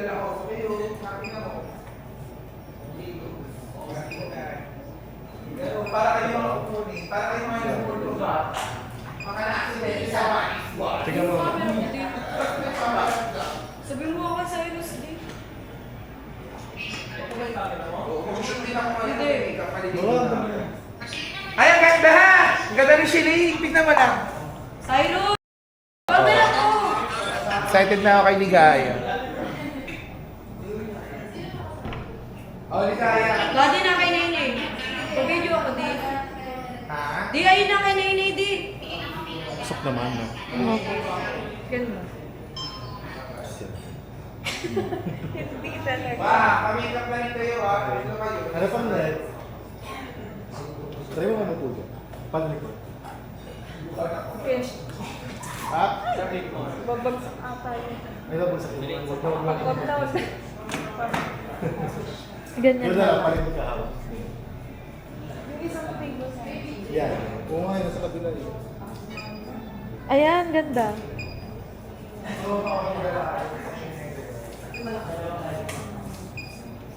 dala ko sa kayo, sabi na mo. Pero para kayo mga kukunin, para kayo mga nagpulto ba? Maka-accident sa mga Tingnan mo. Sabi mo ako sa Eros din. Kumisyon din ako ngayon. Wala. Ay, ang ganda ha! Ang ganda ni Shelly. Tignan mo lang. Cyrus! Camera ko! Excited na ako kay Ligaya. Oh, Ligaya. Gadi na kay Nainay. Pag-video ako di. Ha? Di ayun na kay Nainay di. Pasok naman, no? Ganda. Hindi talaga. Wah, pamilya pa rin kayo ha. Ito kayo. Ano pang net? Try mo ano po dyan? Palikod. Okay. Ha? Babagsak ata yun. May nabagsak yun. Huwag na, huwag Huwag na. na. Ganyan Yun na, palikod ka hawak. Yung isang pingo sa Yan. Oo nga, nasa kabila yun. Ayan, ganda.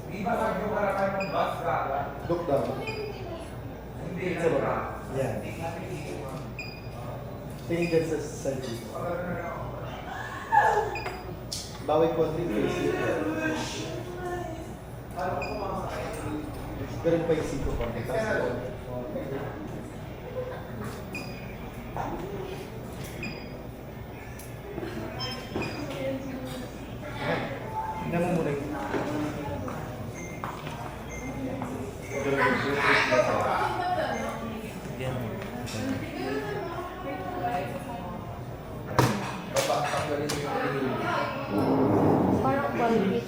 Di ba sabi ko harapan ng bus ka? Look down. Hindi Sa na baba. Yan. Tingin dyan sa side dito. Bawal konti face yun. Pero pa yung siko konti. Tingnan mo muna yun. Yan. Parang quality.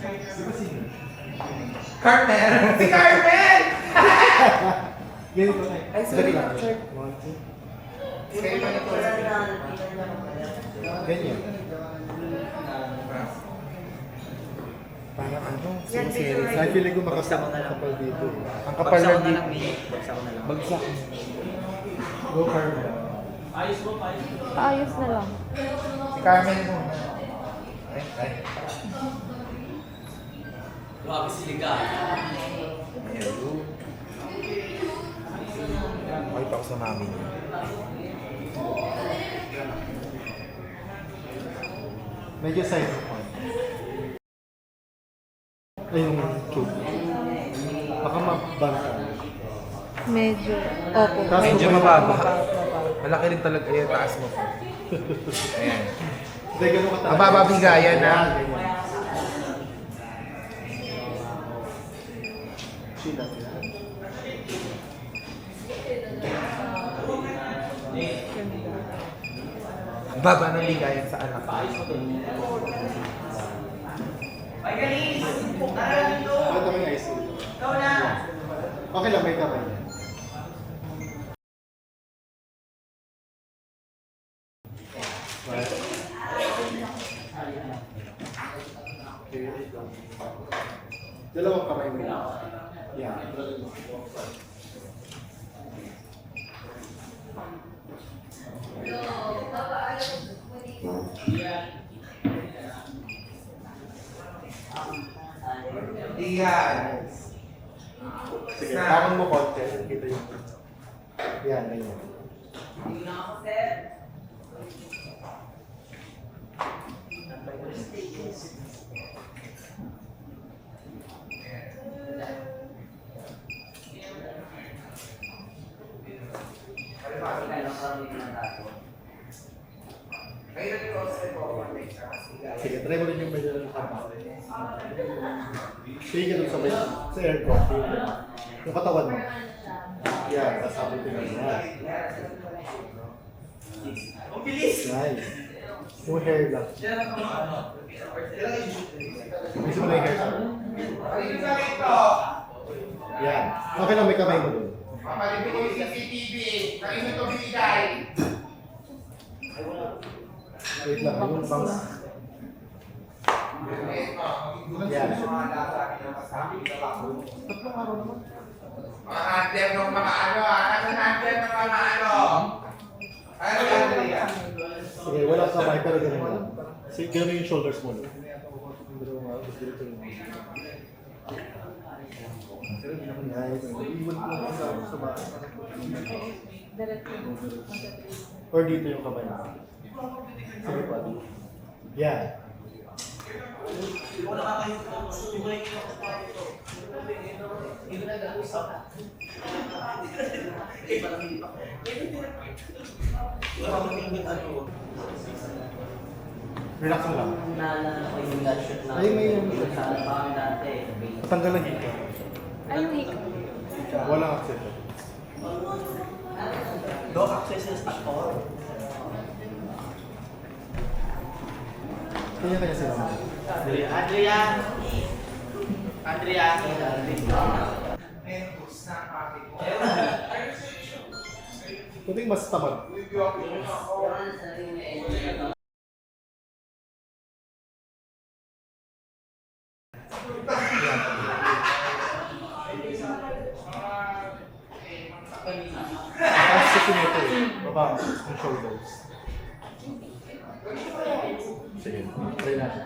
Carmen! Si Carmen! Ganito na. Ay, sorry, sir. One, two. Kayo pa nito. Ganyan. Parang ano? Yan, Series. Ay, feeling ko makasama na kapal dito. Ang kapal Bagsak lang ko na lang, dito. Mie. Bagsak ko na lang. Bagsak. Go Carmen. Ayos na lang. Si Carmen mo. Ay. Grabe si Liga. Makita ko sa mami niya. Medyo side point. Ay, yung tube. Baka mabanta. Medyo. Opo. Taas mo Medyo pa yun. mababa. Malaki rin talaga yung taas mo. Ayan. Hindi, ganun ka talaga. Mababa bigayan na. Ganyan. Sila. Ang baba ng ligayan sa anak. Ito may ice cream. Okay lang, may kamay niya. Dalawang kamay mo. Yan. Iyan. Sige, tangan mo konti. Kita yung... Yan, ganyan. Sige, try mo rin yung medyo ng tama. Sige ka dun sa may... sa aircon. Yung katawan mo. Yan, sasabi ko na. Ang bilis! Nice. Yung hair lang. Gusto mo na yung hair sa Yan. Okay lang, may kamay mo dun. Papalipin ko yung CCTV. Kanino ito binigay? Wait lang, yung bangs. Yan. Tatlong araw naman. Mga hunter ng mga ano ha? Nasaan hunter ng mga ano? Ano yan? Sige, walang kamay pero ganun lang. Sige, ganun yung shoulders mo. No? Pero gusto dito yung pero hindi naman kaya ito. Iwan ko lang sa bahay. Or dito yung kamay. Sige pa. Yeah. Relax mo lang. Naalala ko yung gunshot na Ay, may yung sa Alabang dati. Patanggal lang dito. Ay, yung hika. Walang access. Dog accesses at all. Kanya-kanya sila. Andrea! Kuting mas tamad. Tapos sa sinito eh. Baba ang shoulders. Sige, try natin.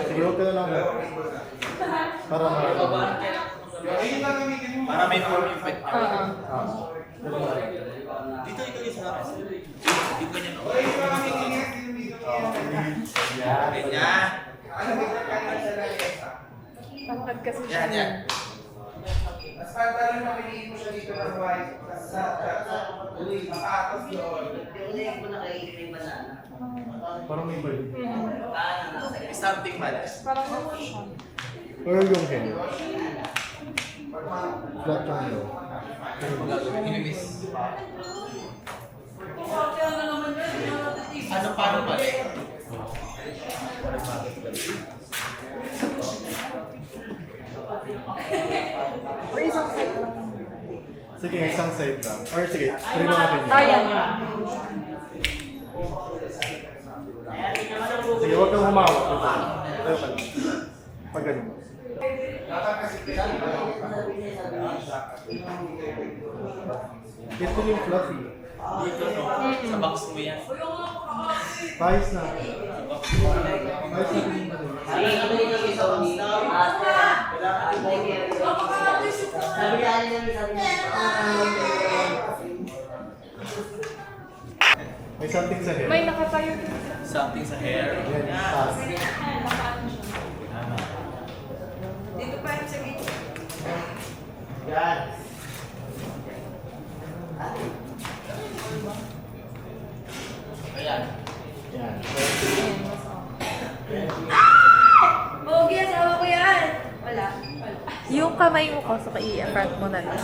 Sige, huwag ka na lang. Para Para may form effect. Oo. Dito isa lang. Dito niya no. Ganyan. Pangkat kasi siya. Yan, yan. Mas pagdalo na piliin mo siya dito ng white. Sa makatos doon. parang may balik. Something malas. Parang ano siya. Or yung hair. Flat yung hair. Inimis. Ano paano ba? Or isang side lang. Sige, isang side lang. Or sige, try mo natin yun. Ayan. Sige, huwag kang humawak. Ito. Tayo ka lang. Pag ganun. Ito yung fluffy. Dito no. Sa box mo yan. Pahis na. Pahis na din ba rin? May something sa hair. May nakatayo. Something sa hair. Yan, taas. Dito pa yung sa gitna. Yan. Ayan. Yan. Pogi, asawa ko yan. Wala. Yung kamay mo ko, so i-front mo na lang.